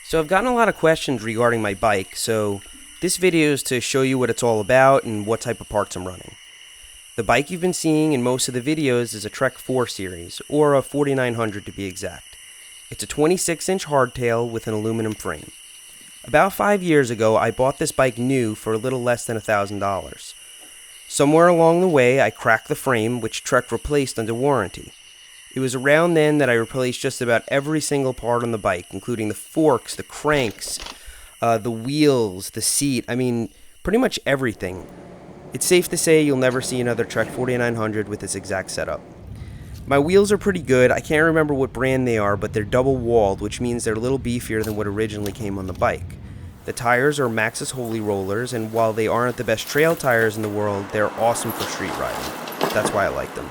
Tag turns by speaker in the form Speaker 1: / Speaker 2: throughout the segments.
Speaker 1: So I've gotten a lot of questions regarding my bike, so this video is to show you what it's all about and what type of parts I'm running. The bike you've been seeing in most of the videos is a Trek 4 series, or a 4900 to be exact. It's a 26-inch hardtail with an aluminum frame. About 5 years ago, I bought this bike new for a little less than $1,000. Somewhere along the way, I cracked the frame, which Trek replaced under warranty. It was around then that I replaced just about every single part on the bike, including the forks, the cranks, the wheels, the seat, pretty much everything. It's safe to say you'll never see another Trek 4900 with this exact setup. My wheels are pretty good. I can't remember what brand they are, but they're double-walled, which means they're a little beefier than what originally came on the bike. The tires are Maxxis Holy Rollers, and while they aren't the best trail tires in the world, they're awesome for street riding. That's why I like them.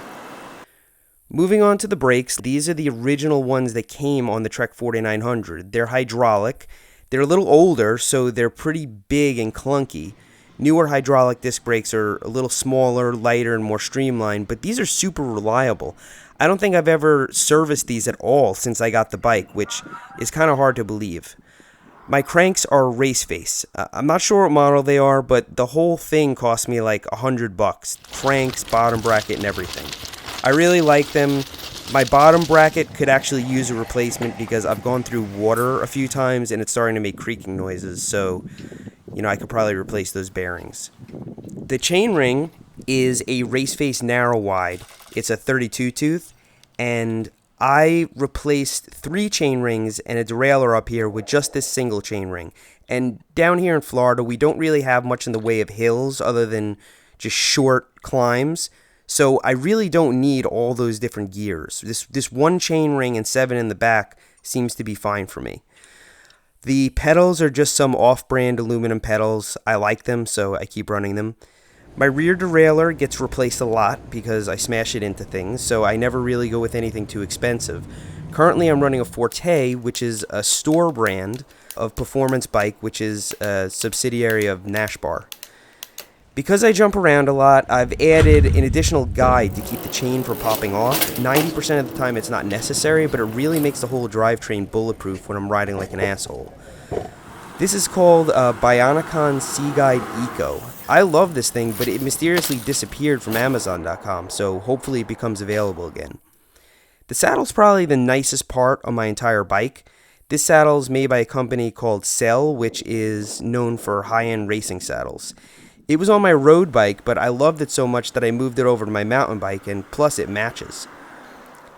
Speaker 1: Moving on to the brakes, these are the original ones that came on the Trek 4900. They're hydraulic. They're a little older, so they're pretty big and clunky. Newer hydraulic disc brakes are a little smaller, lighter, and more streamlined, but these are super reliable. I don't think I've ever serviced these at all since I got the bike, which is kind of hard to believe. My cranks are race face. I'm not sure what model they are, but the whole thing cost me like $100. Cranks, bottom bracket, and everything. I really like them. My bottom bracket could actually use a replacement because I've gone through water a few times and it's starting to make creaking noises, so I could probably replace those bearings. The Chainring is a race face narrow wide. It's a 32 tooth, and I replaced 3 chain rings and a derailleur up here with just this single chain ring. And down here in Florida, we don't really have much in the way of hills other than just short climbs. So I really don't need all those different gears. This one chain ring and 7 in the back seems to be fine for me. The pedals are just some off-brand aluminum pedals. I like them, so I keep running them. My rear derailleur gets replaced a lot because I smash it into things, so I never really go with anything too expensive. Currently I'm running a Forte, which is a store brand of performance bike, which is a subsidiary of Nashbar. Because I jump around a lot, I've added an additional guide to keep the chain from popping off. 90% of the time it's not necessary, but it really makes the whole drivetrain bulletproof when I'm riding like an asshole. This is called Bionicon Sea Guide Eco. I love this thing, but it mysteriously disappeared from Amazon.com, so hopefully it becomes available again. The saddle's probably the nicest part on my entire bike. This saddle is made by a company called Cell, which is known for high-end racing saddles. It was on my road bike, but I loved it so much that I moved it over to my mountain bike, and plus it matches.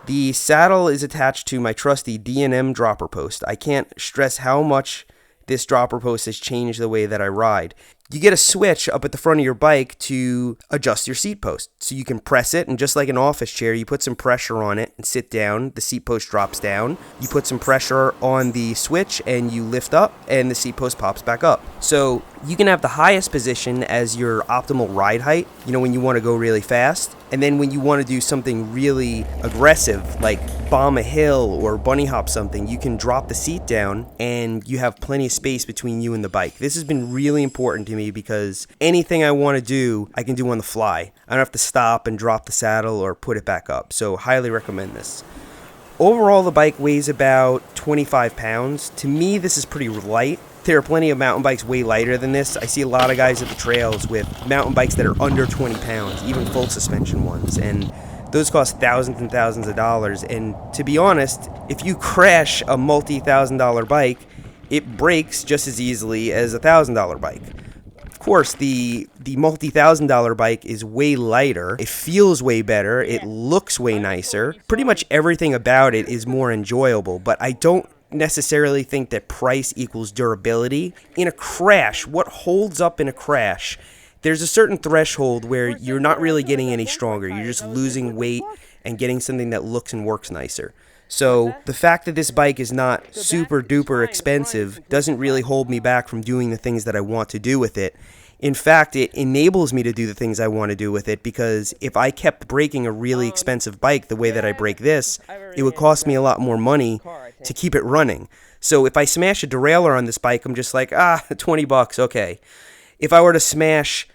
Speaker 1: The saddle is attached to my trusty D&M dropper post. I can't stress how much this dropper post has changed the way that I ride. You get a switch up at the front of your bike to adjust your seat post. So you can press it, and just like an office chair, you put some pressure on it and sit down. The seat post drops down. You put some pressure on the switch and you lift up, and the seat post pops back up. So you can have the highest position as your optimal ride height, when you want to go really fast. And then when you want to do something really aggressive, like bomb a hill or bunny hop something, you can drop the seat down and you have plenty of space between you and the bike. This has been really important to me because anything I want to do, I can do on the fly. I don't have to stop and drop the saddle or put it back up. So highly recommend this. Overall, the bike weighs about 25 pounds. To me, this is pretty light. There are plenty of mountain bikes way lighter than this. I see a lot of guys at the trails with mountain bikes that are under 20 pounds, even full suspension ones, and those cost thousands and thousands of dollars. And to be honest, if you crash a multi-$1,000 bike, it breaks just as easily as a $1,000 bike. Of course, the multi-$1,000 bike is way lighter. It feels way better. It looks way nicer. Pretty much everything about it is more enjoyable, but I don't necessarily think that price equals durability. In a crash, what holds up in a crash? There's a certain threshold where you're not really getting any stronger. You're just losing weight and getting something that looks and works nicer. So the fact that this bike is not super duper expensive doesn't really hold me back from doing the things that I want to do with it. In fact, it enables me to do the things I want to do with it, because if I kept breaking a really expensive bike the way that I break this, it would cost me a lot more money to keep it running. So if I smash a derailleur on this bike, I'm just like, $20, okay. If I were to smash,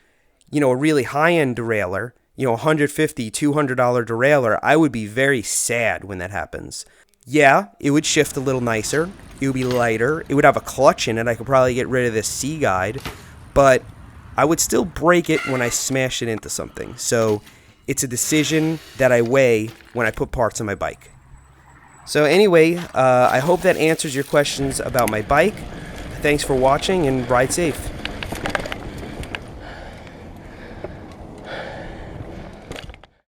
Speaker 1: a really high-end derailleur, $150, $200 derailleur, I would be very sad when that happens. Yeah, it would shift a little nicer. It would be lighter. It would have a clutch in it. I could probably get rid of this C guide, but I would still break it when I smash it into something. So it's a decision that I weigh when I put parts on my bike. So anyway, I hope that answers your questions about my bike. Thanks for watching and ride safe.